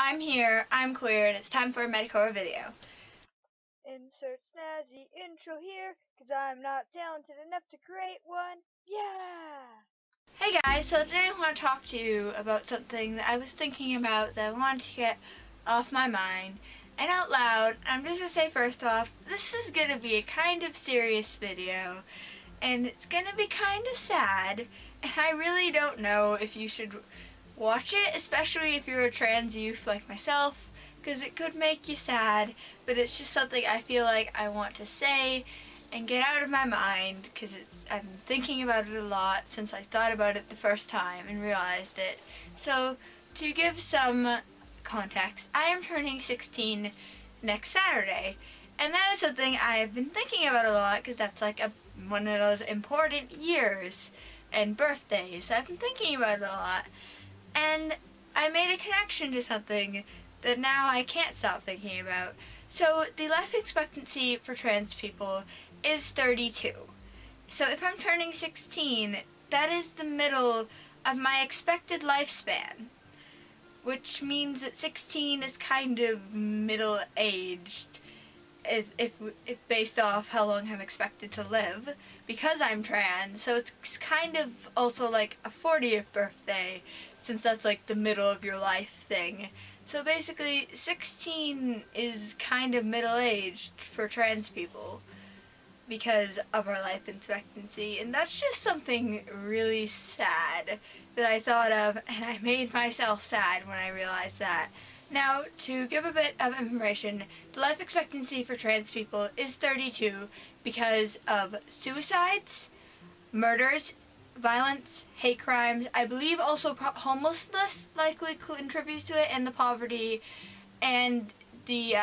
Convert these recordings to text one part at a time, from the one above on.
I'm here, I'm queer, and it's time for a Medicore video. Insert snazzy intro here, cause I'm not talented enough to create one. Yeah! Hey guys, so today I want to talk to you about something that I was thinking about that I wanted to get off my mind and out loud. I'm just going to say first off, this is going to be a kind of serious video, and it's going to be kind of sad, and I really don't know if you should watch it, especially if you're a trans youth like myself, because it could make you sad, but it's just something I feel like I want to say and get out of my mind, because I've been thinking about it a lot since I thought about it the first time and realized it. So, to give some context, I am turning 16 next Saturday, and that is something I've been thinking about a lot, because that's like one of those important years and birthdays, so I've been thinking about it a lot. And I made a connection to something that now I can't stop thinking about. So the life expectancy for trans people is 32. So if I'm turning 16, that is the middle of my expected lifespan, which means that 16 is kind of middle-aged if based off how long I'm expected to live, because I'm trans. So it's kind of also like a 40th birthday, since that's like the middle of your life thing. So basically 16 is kind of middle-aged for trans people because of our life expectancy, and that's just something really sad that I thought of, and I made myself sad when I realized that. Now, to give a bit of information, the life expectancy for trans people is 32 because of suicides, murders, violence, hate crimes. I believe also homelessness likely contributes to it, and the poverty and the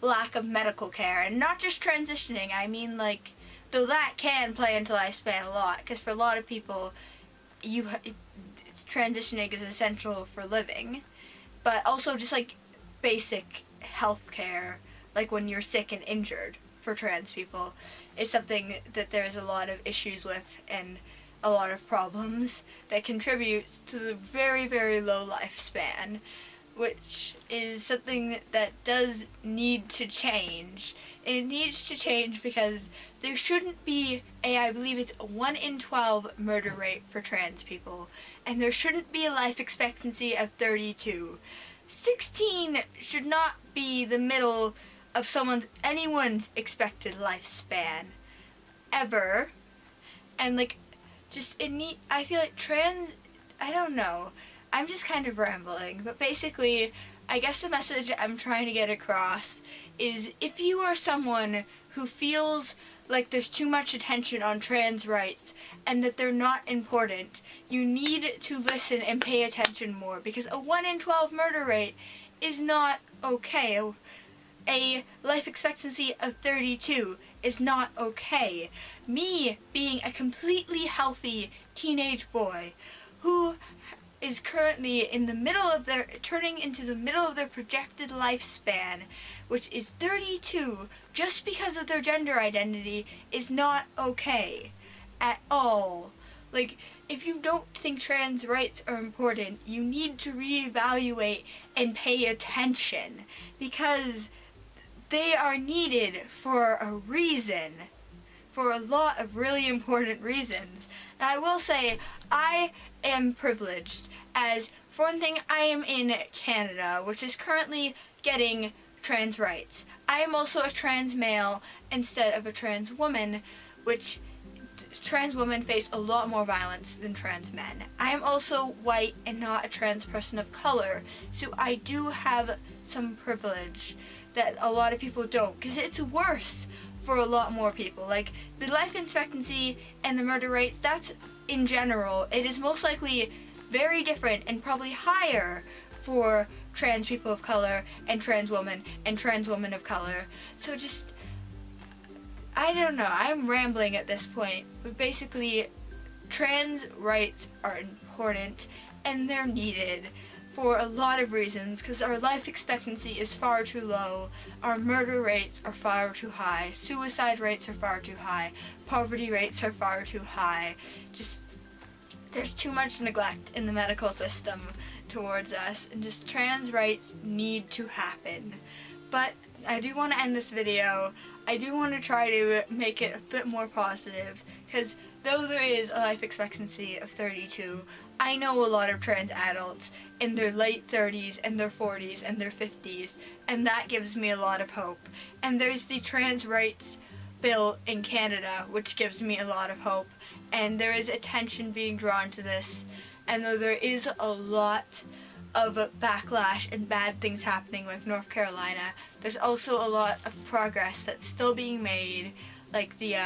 lack of medical care. And not just transitioning, I mean, like, though that can play into lifespan a lot, because for a lot of people, transitioning is essential for living. But also just like basic health care, like when you're sick and injured for trans people, is something that there's a lot of issues with and a lot of problems that contributes to the very, very low lifespan, which is something that does need to change. And it needs to change because there shouldn't be I believe it's a 1 in 12 murder rate for trans people, and there shouldn't be a life expectancy of 32. 16 should not be the middle of anyone's expected lifespan, ever. And like, I feel like I don't know, I'm just kind of rambling, but basically, I guess the message I'm trying to get across is, if you are someone who feels like there's too much attention on trans rights and that they're not important, you need to listen and pay attention more, because a 1 in 12 murder rate is not okay. A life expectancy of 32 is not okay. Me being a completely healthy teenage boy who is currently turning into the middle of their projected lifespan, which is 32, just because of their gender identity, is not okay at all. Like, if you don't think trans rights are important, you need to reevaluate and pay attention, because they are needed for a reason, for a lot of really important reasons. Now, I will say, I am privileged, as, for one thing, I am in Canada, which is currently getting trans rights. I am also a trans male instead of a trans woman, which trans women face a lot more violence than trans men. I am also white and not a trans person of color, so I do have some privilege that a lot of people don't, because it's worse for a lot more people. Like, the life expectancy and the murder rates, that's in general. It is most likely very different and probably higher for trans people of color and trans women of color. So just, I don't know, I'm rambling at this point, but basically, trans rights are important and they're needed for a lot of reasons, because our life expectancy is far too low, our murder rates are far too high, suicide rates are far too high, poverty rates are far too high. Just, there's too much neglect in the medical system towards us, and just trans rights need to happen. But I do want to end this video. I do want to try to make it a bit more positive, because though there is a life expectancy of 32, I know a lot of trans adults in their late 30s and their 40s and their 50s, and that gives me a lot of hope. And there's the trans rights bill in Canada, which gives me a lot of hope, and there is attention being drawn to this. And though there is a lot of backlash and bad things happening with North Carolina, there's also a lot of progress that's still being made, like the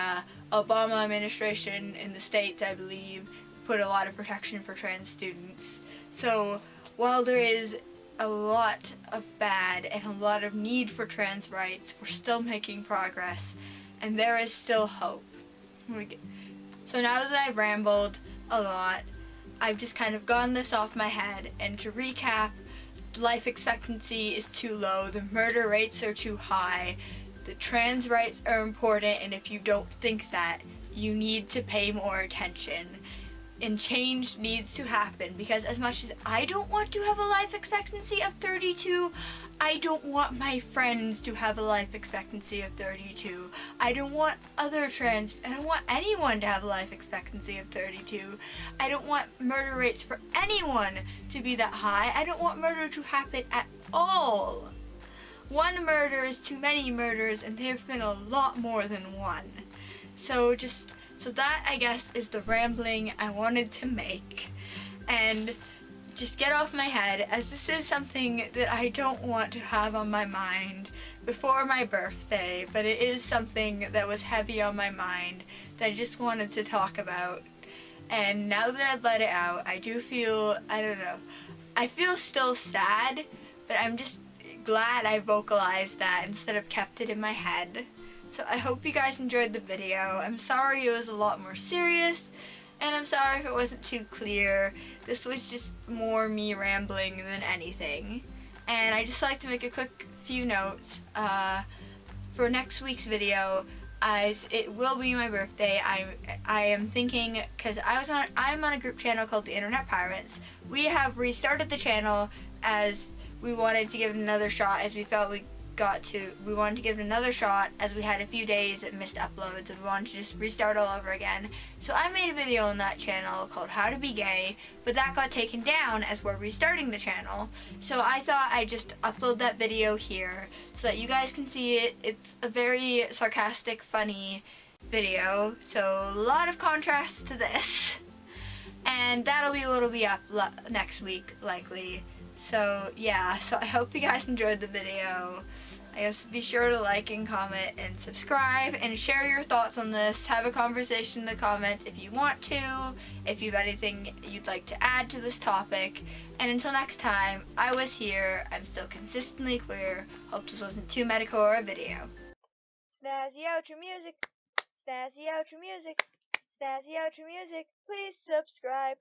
Obama administration in the States, I believe, put a lot of protection for trans students. So while there is a lot of bad and a lot of need for trans rights, we're still making progress, and there is still hope. So now that I've rambled a lot, I've just kind of gotten this off my head, and to recap, life expectancy is too low, the murder rates are too high, the trans rights are important, and if you don't think that, you need to pay more attention. And change needs to happen, because as much as I don't want to have a life expectancy of 32, I don't want my friends to have a life expectancy of 32. I don't want I don't want anyone to have a life expectancy of 32. I don't want murder rates for anyone to be that high. I don't want murder to happen at all. One murder is too many murders, and there have been a lot more than one. So that, I guess, is the rambling I wanted to make. And just get off my head, as this is something that I don't want to have on my mind before my birthday, but it is something that was heavy on my mind that I just wanted to talk about. And now that I've let it out, I do feel, I don't know, I feel still sad, but I'm just glad I vocalized that instead of kept it in my head. So I hope you guys enjoyed the video. I'm sorry it was a lot more serious, and I'm sorry if it wasn't too clear. This was just more me rambling than anything. And I just like to make a quick few notes for next week's video, as it will be my birthday. I am thinking, because I'm on a group channel called the Internet Pirates. We have restarted the channel as we wanted to give it another shot, as we felt we wanted to give it another shot, as we had a few days that missed uploads, and we wanted to just restart all over again. So I made a video on that channel called How to Be Gay, but that got taken down as we're restarting the channel. So I thought I'd just upload that video here so that you guys can see it. It's a very sarcastic, funny video, so a lot of contrast to this. And that'll be what'll be up next week, likely. So yeah, so I hope you guys enjoyed the video. I guess be sure to like and comment and subscribe and share your thoughts on this. Have a conversation in the comments if you want to, if you have anything you'd like to add to this topic. And until next time, I was here. I'm still consistently queer. Hope this wasn't too medicore a video. Snazzy outro music. Snazzy outro music. Snazzy outro music. Please subscribe.